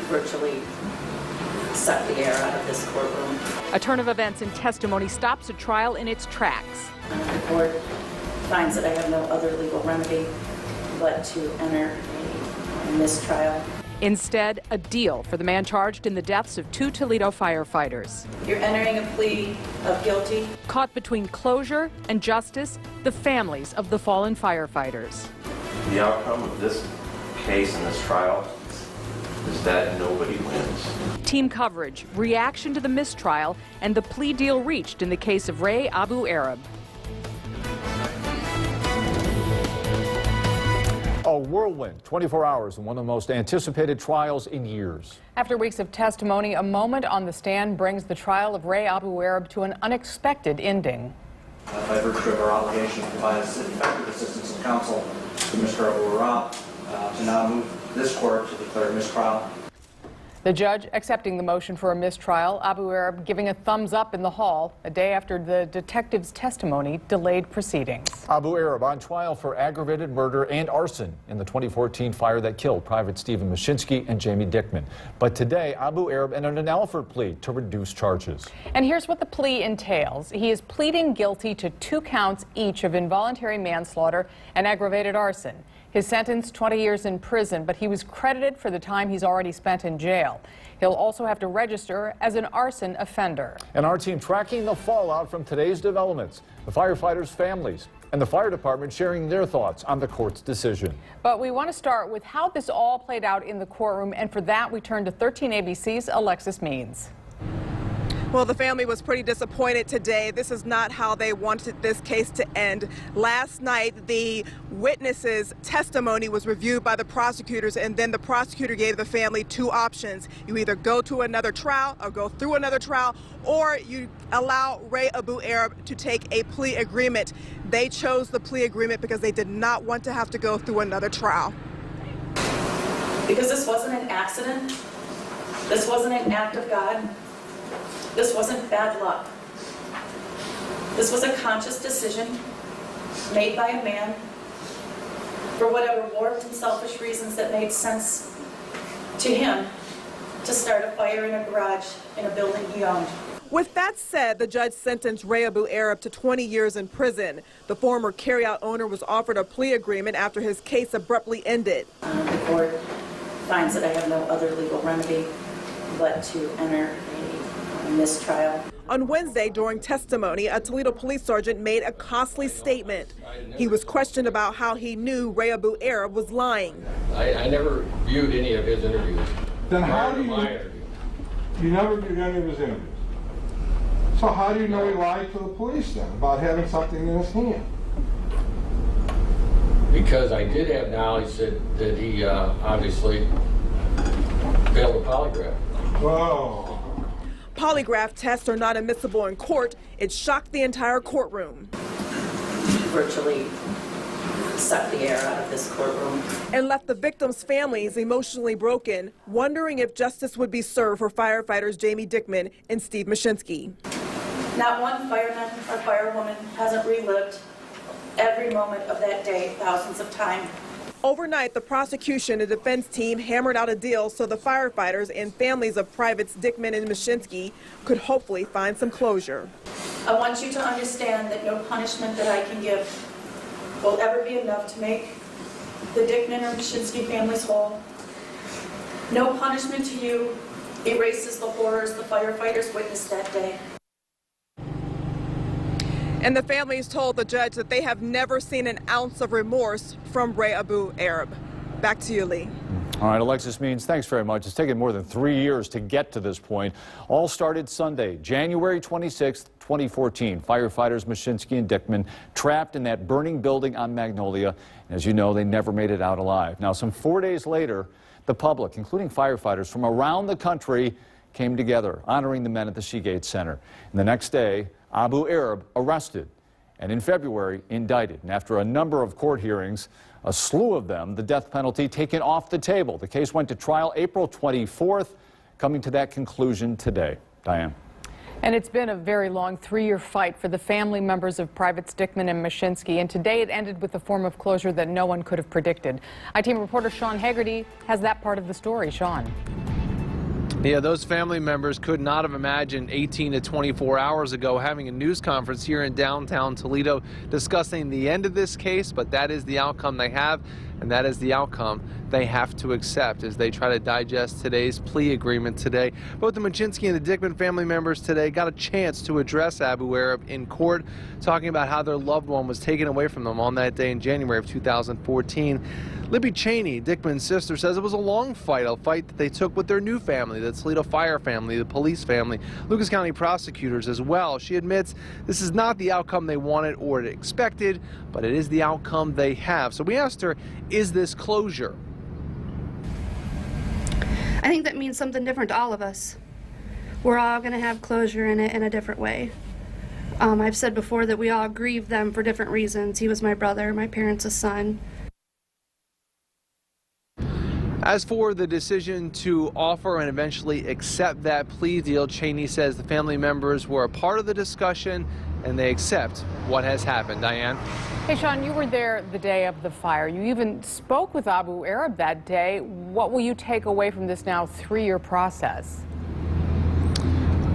virtually suck the air out of this courtroom. A turn of events and testimony stops a trial in its tracks. The court finds that I have no other legal remedy but to enter a mistrial. Instead, a deal for the man charged in the deaths of 2 Toledo firefighters. You're entering a plea of guilty. Caught between closure and justice, the families of the fallen firefighters. The outcome of this case and this trial is that nobody wins. Team coverage, reaction to the mistrial, and the plea deal reached in the case of Ray Abu Arab. A whirlwind, 24 hours, and one of the most anticipated trials in years. After weeks of testimony, a moment on the stand brings the trial of Ray Abu Arab to an unexpected ending. By virtue of our obligation to provide effective assistance of counsel to Mr. Abu Arab, to now move this court to declare mistrial. The judge accepting the motion for a mistrial, Abu Arab giving a thumbs up in the hall a day after the detective's testimony delayed proceedings. Abu Arab on trial for aggravated murder and arson in the 2014 fire that killed Private Stephen Mashinsky and Jamie Dickman. But today, Abu Arab entered an Alford plea to reduce charges. And here's what the plea entails. He is pleading guilty to 2 counts each of involuntary manslaughter and aggravated arson. His sentence, 20 years in prison, but he was credited for the time he's already spent in jail. He'll also have to register as an arson offender. And our team tracking the fallout from today's developments, the firefighters' families, and the fire department sharing their thoughts on the court's decision. But we want to start with how this all played out in the courtroom, and for that we turn to 13 ABC's Alexis Means. Well, the family was pretty disappointed today. This is not how they wanted this case to end. Last night, the witness's testimony was reviewed by the prosecutors, and then the prosecutor gave the family 2 options. You either go to another trial or go through another trial, or you allow Ray Abu Arab to take a plea agreement. They chose the plea agreement because they did not want to have to go through another trial. Because this wasn't an accident. This wasn't an act of God. This wasn't bad luck. This was a conscious decision made by a man for whatever warped and selfish reasons that made sense to him to start a fire in a garage in a building he owned. With that said, the judge sentenced Ray Abu Arab to 20 years in prison. The former carryout owner was offered a plea agreement after his case abruptly ended. The court finds that I have no other legal remedy but to enter a mistrial. On Wednesday, during testimony, a Toledo police sergeant made a costly statement. He was questioned about how he knew Ray Abu Arab was lying. I never viewed any of his interviews. Then how do you never viewed any of his interviews? So how do you know he lied to the police then about having something in his hand? Because I did have knowledge that he obviously failed a polygraph. Whoa. Polygraph tests are not admissible in court. It shocked the entire courtroom. Virtually suck the air out of this courtroom. And left the victims' families emotionally broken, wondering if justice would be served for firefighters Jamie Dickman and Steve Mashinsky. Not one fireman or firewoman hasn't relived every moment of that day thousands of times. Overnight, the prosecution and defense team hammered out a deal so the firefighters and families of privates Dickman and Mashinsky could hopefully find some closure. I want you to understand that no punishment that I can give will ever be enough to make the Dickman or Mashinsky families whole. No punishment to you erases the horrors the firefighters witnessed that day. And the families told the judge that they have never seen an ounce of remorse from Ray Abu Arab. Back to you, Lee. All right, Alexis Means, thanks very much. It's taken more than 3 years to get to this point. All started Sunday, January 26th, 2014. Firefighters Mashinsky and Dickman trapped in that burning building on Magnolia. And as you know, they never made it out alive. Now, some 4 days later, the public, including firefighters from around the country, came together, honoring the men at the Seagate Center. And the next day, Abu Arab arrested and in February indicted. And after a number of court hearings, a slew of them, the death penalty taken off the table. The case went to trial April 24th, coming to that conclusion today. Diane. And it's been a very long 3-year fight for the family members of Privates Dickman and Mashinsky, and today it ended with a form of closure that no one could have predicted. I-Team reporter Sean Haggerty has that part of the story. Sean. Yeah, those family members could not have imagined 18 to 24 hours ago having a news conference here in downtown Toledo discussing the end of this case, but that is the outcome they have, and that is the outcome they have to accept as they try to digest today's plea agreement today. Both the Machinsky and the Dickman family members today got a chance to address Abu Arab in court, talking about how their loved one was taken away from them on that day in January of 2014. Libby Cheney, Dickman's sister, says it was a long fight, a fight that they took with their new family, the Toledo fire family, the police family, Lucas County prosecutors as well. She admits this is not the outcome they wanted or expected, but it is the outcome they have. So we asked her, is this closure? I think that means something different to all of us. We're all going to have closure in a different way. I've said before that we all grieve them for different reasons. He was my brother, my parents' a son. As for the decision to offer and eventually accept that plea deal, Cheney says the family members were a part of the discussion and they accept what has happened. Diane? Hey, Sean, you were there the day of the fire. You even spoke with Abu Arab that day. What will you take away from this now 3-year process?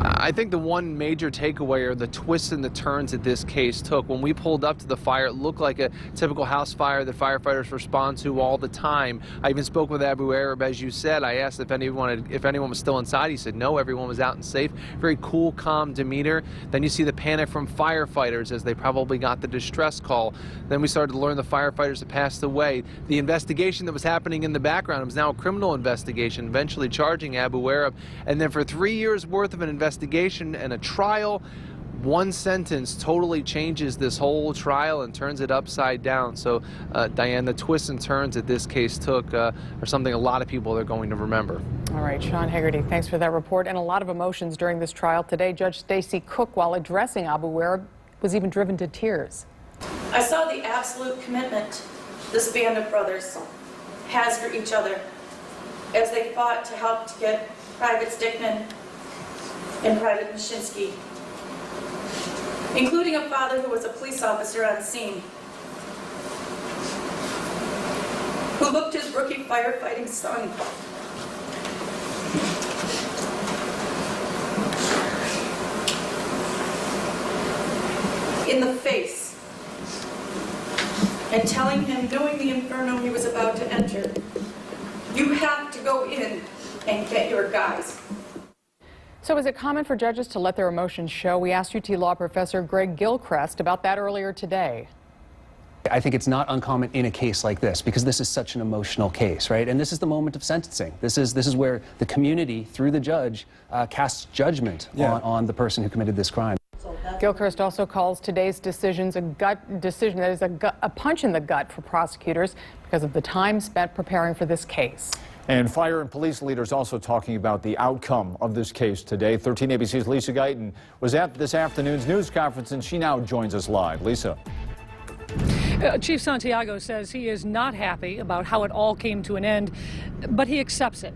I think the one major takeaway are the twists and the turns that this case took. When we pulled up to the fire, it looked like a typical house fire that firefighters respond to all the time. I even spoke with Abu Arab, as you said. I asked if anyone was still inside. He said no, everyone was out and safe. Very cool, calm demeanor. Then you see the panic from firefighters as they probably got the distress call. Then we started to learn the firefighters had passed away. The investigation that was happening in the background was now a criminal investigation, eventually charging Abu Arab. And then for 3 years worth of an investigation and a trial, one sentence totally changes this whole trial and turns it upside down. So, Diane, the twists and turns that this case took are something a lot of people are going to remember. All right, Sean Haggerty, thanks for that report. And a lot of emotions during this trial today. Judge Stacy Cook, while addressing Abu Arab, was even driven to tears. I saw the absolute commitment this band of brothers has for each other as they fought to help to get Privates Dickman and Private Mashinsky, including a father who was a police officer on scene, who looked his rookie firefighting son in the face and telling him, knowing the inferno he was about to enter, you have to go in and get your guys. So is it common for judges to let their emotions show? We asked UT Law professor Greg Gilchrist about that earlier today. I think it's not uncommon in a case like this because this is such an emotional case, right? And this is the moment of sentencing. This is where the community, through the judge, casts judgment on the person who committed this crime. Gilchrist also calls today's decisions a gut decision, that is a punch in the gut for prosecutors because of the time spent preparing for this case. And fire and police leaders also talking about the outcome of this case today. 13 ABC's Lisa Guyton was at this afternoon's news conference, and she now joins us live. Lisa. Chief Santiago says he is not happy about how it all came to an end, but he accepts it.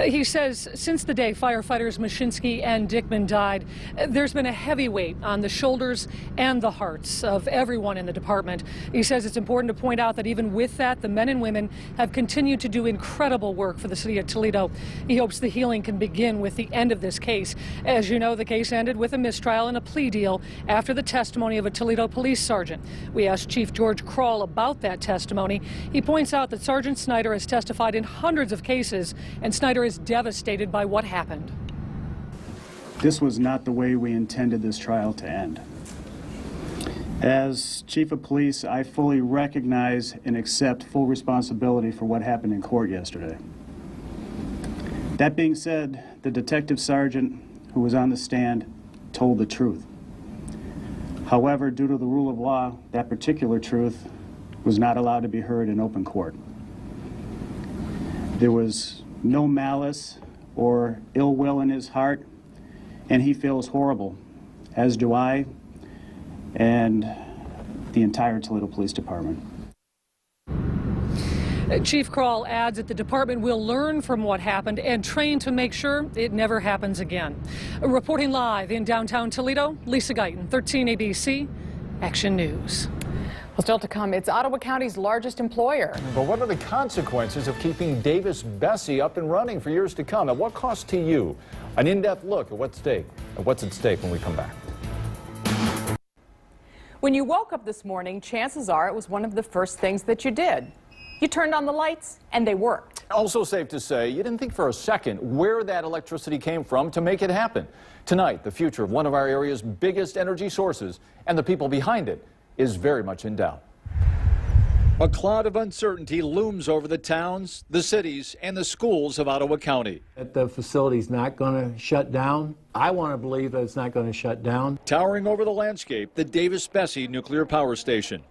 He says since the day firefighters Mashinsky and Dickman died, there's been a heavy weight on the shoulders and the hearts of everyone in the department. He says it's important to point out that even with that, the men and women have continued to do incredible work for the city of Toledo. He hopes the healing can begin with the end of this case. As you know, the case ended with a mistrial and a plea deal after the testimony of a Toledo police sergeant. We asked Chief George Kroll about that testimony. He points out that Sergeant Snyder has testified in hundreds of cases, and Snyder is devastated by what happened. This was not the way we intended this trial to end. As Chief of Police, I fully recognize and accept full responsibility for what happened in court yesterday. That being said, the detective sergeant who was on the stand told the truth. However, due to the rule of law, that particular truth was not allowed to be heard in open court. There was no malice or ill will in his heart, and he feels horrible, as do I and the entire Toledo Police Department. Chief Kroll adds that the department will learn from what happened and train to make sure it never happens again. Reporting live in downtown Toledo, Lisa Guyton, 13 ABC, Action News. Well, still to come, it's Ottawa County's largest employer. But what are the consequences of keeping Davis-Besse up and running for years to come? At what cost to you? An in-depth look at what's at stake when we come back. When you woke up this morning, chances are it was one of the first things that you did. You turned on the lights and they worked. Also safe to say, you didn't think for a second where that electricity came from to make it happen. Tonight, the future of one of our area's biggest energy sources and the people behind it is very much in doubt. A cloud of uncertainty looms over the towns, the cities, and the schools of Ottawa County. That the facility's not going to shut down. I want to believe that it's not going to shut down. Towering over the landscape, the Davis-Besse nuclear power station.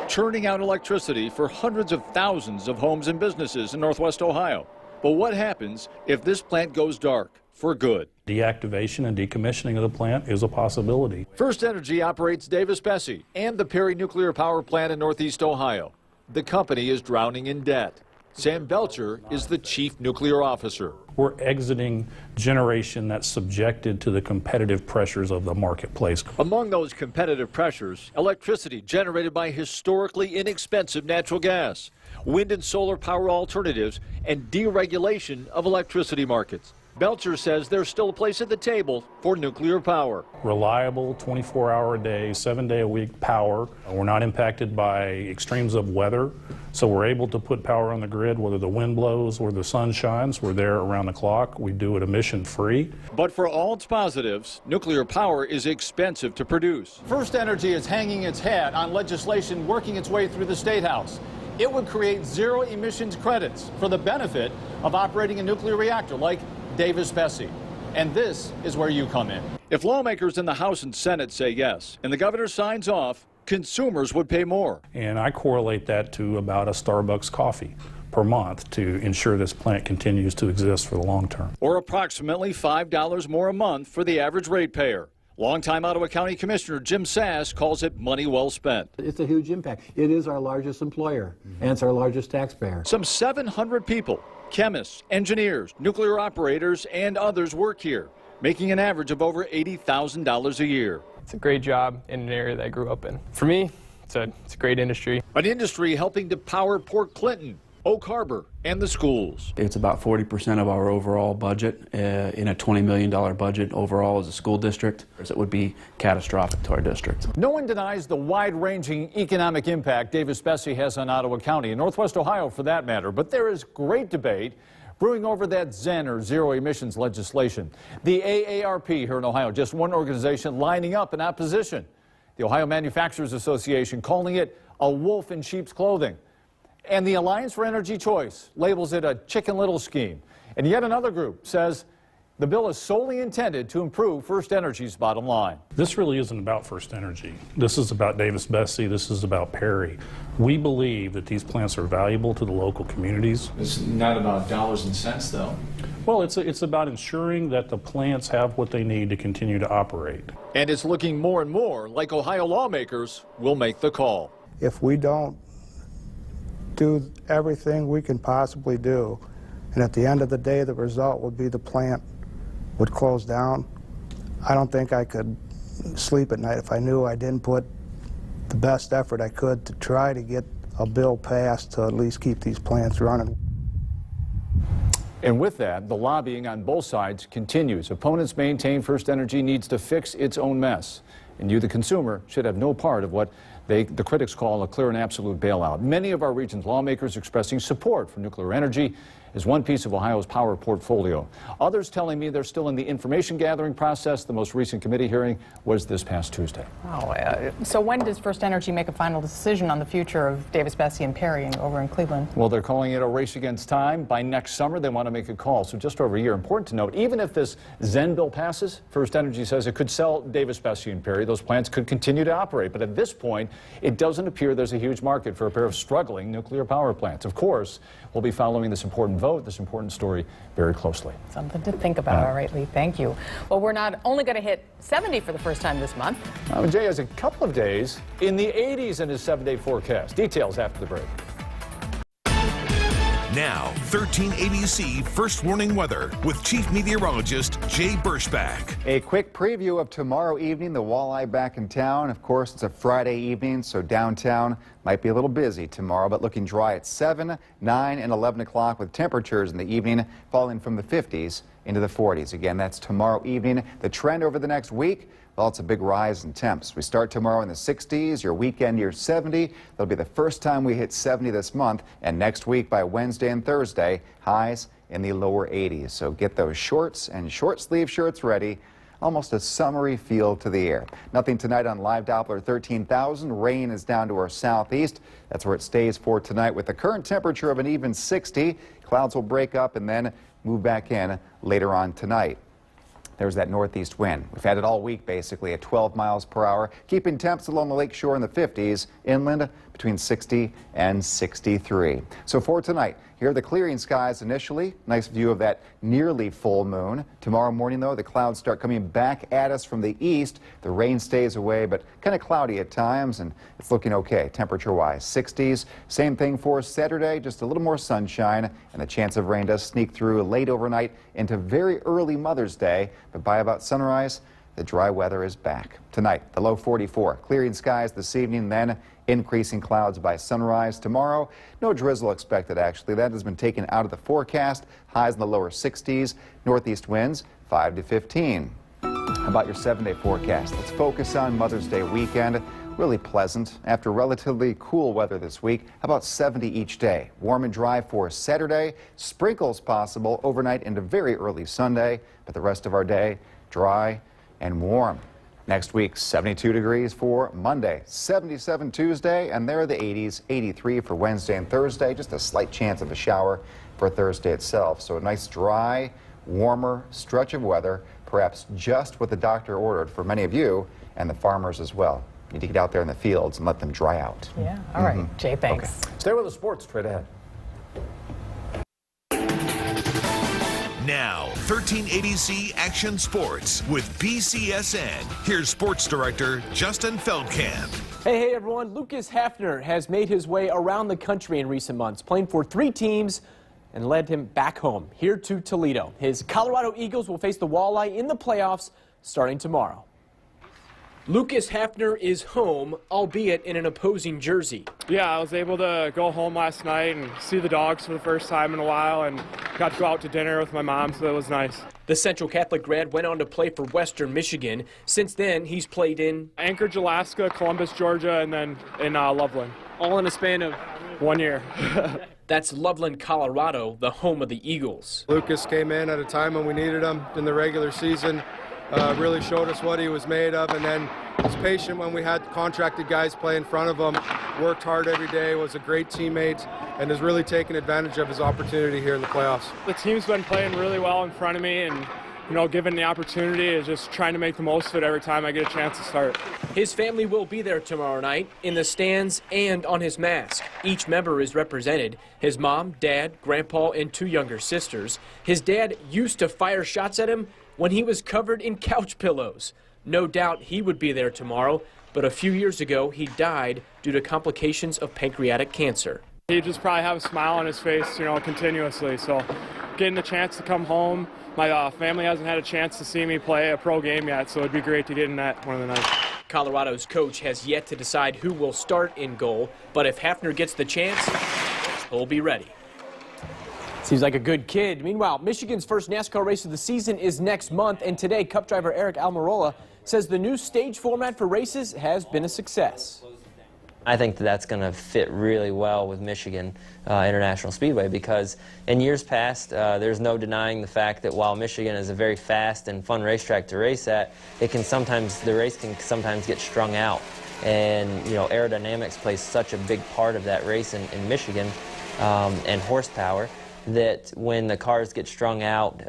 Churning out electricity for hundreds of thousands of homes and businesses in Northwest Ohio. But what happens if this plant goes dark for good? Deactivation and decommissioning of the plant is a possibility. First Energy operates Davis-Besse and the Perry Nuclear Power Plant in Northeast Ohio. The company is drowning in debt. Sam Belcher is the chief nuclear officer. We're exiting generation that's subjected to the competitive pressures of the marketplace. Among those competitive pressures, electricity generated by historically inexpensive natural gas, wind and solar power alternatives, and deregulation of electricity markets. Belcher says there's still a place at the table for nuclear power. Reliable, 24-hour-a-day, 7-day-a-week power. We're not impacted by extremes of weather, so we're able to put power on the grid whether the wind blows or the sun shines. We're there around the clock. We do it emission-free. But for all its positives, nuclear power is expensive to produce. First Energy is hanging its hat on legislation working its way through the State House. It would create zero emissions credits for the benefit of operating a nuclear reactor like Davis-Besse. And this is where you come in. If lawmakers in the House and Senate say yes, and the governor signs off, consumers would pay more. And I correlate that to about a Starbucks coffee per month to ensure this plant continues to exist for the long term. Or approximately $5 more a month for the average ratepayer. Longtime Ottawa County Commissioner Jim Sass calls it money well spent. It's a huge impact. It is our largest employer, and it's our largest taxpayer. Some 700 people, chemists, engineers, nuclear operators, and others work here, making an average of over $80,000 a year. It's a great job in an area that I grew up in. For me, it's a great industry. An industry helping to power Port Clinton, Oak Harbor, and the schools. It's about 40% of our overall budget in a $20 million budget overall as a school district. It would be catastrophic to our district. No one denies the wide-ranging economic impact Davis-Besse has on Ottawa County and Northwest Ohio for that matter, but there is great debate brewing over that ZEN or zero emissions legislation. The AARP here in Ohio, just one organization lining up in opposition. The Ohio Manufacturers Association calling it a wolf in sheep's clothing. And the Alliance for Energy Choice labels it a Chicken Little scheme. And yet another group says the bill is solely intended to improve First Energy's bottom line. This really isn't about First Energy. This is about Davis-Besse. This is about Perry. We believe that these plants are valuable to the local communities. It's not about dollars and cents, though. Well, it's about ensuring that the plants have what they need to continue to operate. And it's looking more and more like Ohio lawmakers will make the call. If we don't do everything we can possibly do, and at the end of the day the result would be the plant would close down, I don't think I could sleep at night if I knew I didn't put the best effort I could to try to get a bill passed to at least keep these plants running. And with that, the lobbying on both sides continues. Opponents maintain First Energy needs to fix its own mess, and you, the consumer, should have no part of what the critics call a clear and absolute bailout. Many of our region's lawmakers expressing support for nuclear energy as one piece of Ohio's power portfolio. Others telling me they're still in the information gathering process. The most recent committee hearing was this past Tuesday. Oh, so when does First Energy make a final decision on the future of Davis-Besse and Perry over in Cleveland? Well, they're calling it a race against time. By next summer, they want to make a call. So just over a year. Important to note, even if this ZEN bill passes, First Energy says it could sell Davis-Besse and Perry. Those plants could continue to operate. But at this point, it doesn't appear there's a huge market for a pair of struggling nuclear power plants. Of course, we'll be following this important vote, this important story, very closely. Something to think about. All right, Lee, thank you. Well, we're not only going to hit 70 for the first time this month. Jay has a couple of days in the 80s in his 7-day forecast. Details after the break. Now, 1380C First Warning Weather with Chief Meteorologist Jay Burschbach. A quick preview of tomorrow evening, the walleye back in town. Of course, it's a Friday evening, so downtown might be a little busy tomorrow, but looking dry at 7, 9, and 11 o'clock with temperatures in the evening falling from the 50s into the 40s. Again, that's tomorrow evening. The trend over the next week, well, it's a big rise in temps. We start tomorrow in the 60s, your weekend near 70. That'll be the first time we hit 70 this month, and next week by Wednesday and Thursday, highs in the lower 80s. So get those shorts and short sleeve shirts ready. Almost a summery feel to the air. Nothing tonight on Live Doppler 13,000. Rain is down to our southeast. That's where it stays for tonight with the current temperature of an even 60. Clouds will break up and then move back in later on tonight. There's that northeast wind. We've had it all week, basically, at 12 miles per hour, keeping temps along the lake shore in the 50s, inland between 60 and 63. So for tonight, here are the clearing skies initially. Nice view of that nearly full moon. Tomorrow morning, though, the clouds start coming back at us from the east. The rain stays away, but kind of cloudy at times, and it's looking okay temperature-wise. 60s. Same thing for Saturday, just a little more sunshine, and the chance of rain does sneak through late overnight into very early Mother's Day, but by about sunrise, the dry weather is back. Tonight, the low 44. Clearing skies this evening, then increasing clouds by sunrise. Tomorrow, no drizzle expected, actually. That has been taken out of the forecast. Highs in the lower 60s. Northeast winds 5 to 15. How about your 7-day forecast? Let's focus on Mother's Day weekend. Really pleasant after relatively cool weather this week. How about 70 each day? Warm and dry for Saturday. Sprinkles possible overnight into very early Sunday, but the rest of our day dry and warm. Next week, 72 degrees for Monday, 77 Tuesday, and there are the 80s, 83 for Wednesday and Thursday. Just a slight chance of a shower for Thursday itself. So a nice dry, warmer stretch of weather, perhaps just what the doctor ordered for many of you and the farmers as well. You need to get out there in the fields and let them dry out. Yeah, all right. Jay, thanks. Okay. Stay with the sports straight ahead. Now, 1380C Action Sports with BCSN. Here's Sports Director Justin Feldkamp. Hey everyone. Lucas Hafner has made his way around the country in recent months, playing for 3 teams and led him back home, here to Toledo. His Colorado Eagles will face the Walleye in the playoffs starting tomorrow. Lucas Hafner is home, albeit in an opposing jersey. Yeah, I was able to go home last night and see the dogs for the first time in a while and got to go out to dinner with my mom, so that was nice. The Central Catholic grad went on to play for Western Michigan. Since then, he's played in Anchorage, Alaska, Columbus, Georgia, and then in Loveland. All in a span of 1 year. That's Loveland, Colorado, the home of the Eagles. Lucas came in at a time when we needed him in the regular season. Really showed us what he was made of, and then was patient when we had contracted guys play in front of him. Worked hard every day, was a great teammate, and has really taken advantage of his opportunity here in the playoffs. The team's been playing really well in front of me, and given the opportunity, is just trying to make the most of it every time I get a chance to start. His family will be there tomorrow night in the stands and on his mask. Each member is represented. His mom, dad, grandpa, and 2 younger sisters. His dad used to fire shots at him when he was covered in couch pillows. No doubt he would be there tomorrow, but a few years ago he died due to complications of pancreatic cancer. He just probably have a smile on his face, continuously. So getting the chance to come home, my family hasn't had a chance to see me play a pro game yet, so it'd be great to get in that one of the nights. Colorado's coach has yet to decide who will start in goal, but if Hafner gets the chance, he'll be ready. Seems like a good kid. Meanwhile, Michigan's first NASCAR race of the season is next month, and today Cup driver Eric Almirola says the new stage format for races has been a success. I think that's going to fit really well with Michigan International Speedway, because in years past, there's no denying the fact that while Michigan is a very fast and fun racetrack to race at, the race can sometimes get strung out. And, aerodynamics plays such a big part of that race in Michigan, and horsepower, that when the cars get strung out,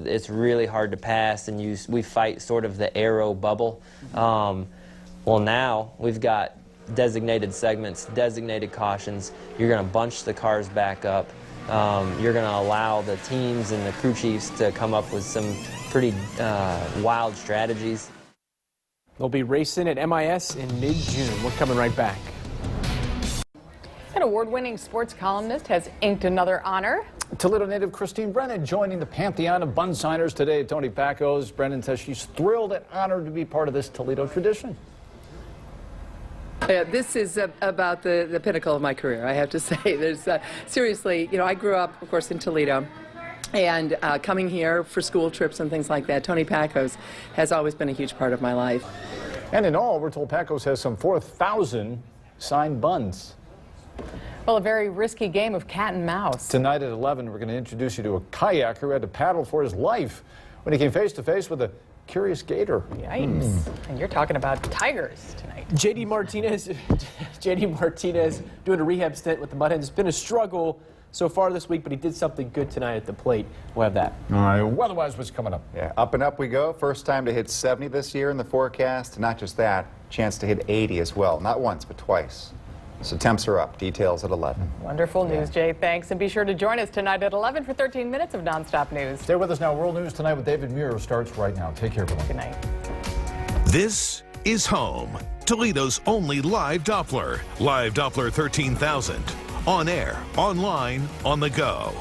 it's really hard to pass, and we fight sort of the aero bubble. Well, now we've got designated segments, designated cautions. You're going to bunch the cars back up. You're going to allow the teams and the crew chiefs to come up with some pretty wild strategies. They'll be racing at MIS in mid-June. We're coming right back. An award-winning sports columnist has inked another honor. Toledo native Christine Brennan joining the pantheon of bun signers today at Tony Packo's. Brennan says she's thrilled and honored to be part of this Toledo tradition. This is about the pinnacle of my career, I have to say. There's seriously, you know, I grew up, of course, in Toledo. And coming here for school trips and things like that, Tony Packo's has always been a huge part of my life. And in all, we're told Packo's has some 4,000 signed buns. Well, a very risky game of cat and mouse. Tonight at 11, we're going to introduce you to a kayaker who had to paddle for his life when he came face to face with a curious gator. Yikes. And you're talking about tigers tonight. JD Martinez doing a rehab stint with the Mudhens. It's been a struggle so far this week, but he did something good tonight at the plate. We'll have that. All right, weather-wise, what's coming up? Yeah, up and up we go. First time to hit 70 this year in the forecast. Not just that, chance to hit 80 as well. Not once, but twice. So temps are up. Details at 11. Wonderful news, Jay. Thanks. And be sure to join us tonight at 11 for 13 minutes of nonstop news. Stay with us now. World News Tonight with David Muir starts right now. Take care, everyone. Good night. This is home. Toledo's only live Doppler. Live Doppler 13,000. On air, online, on the go.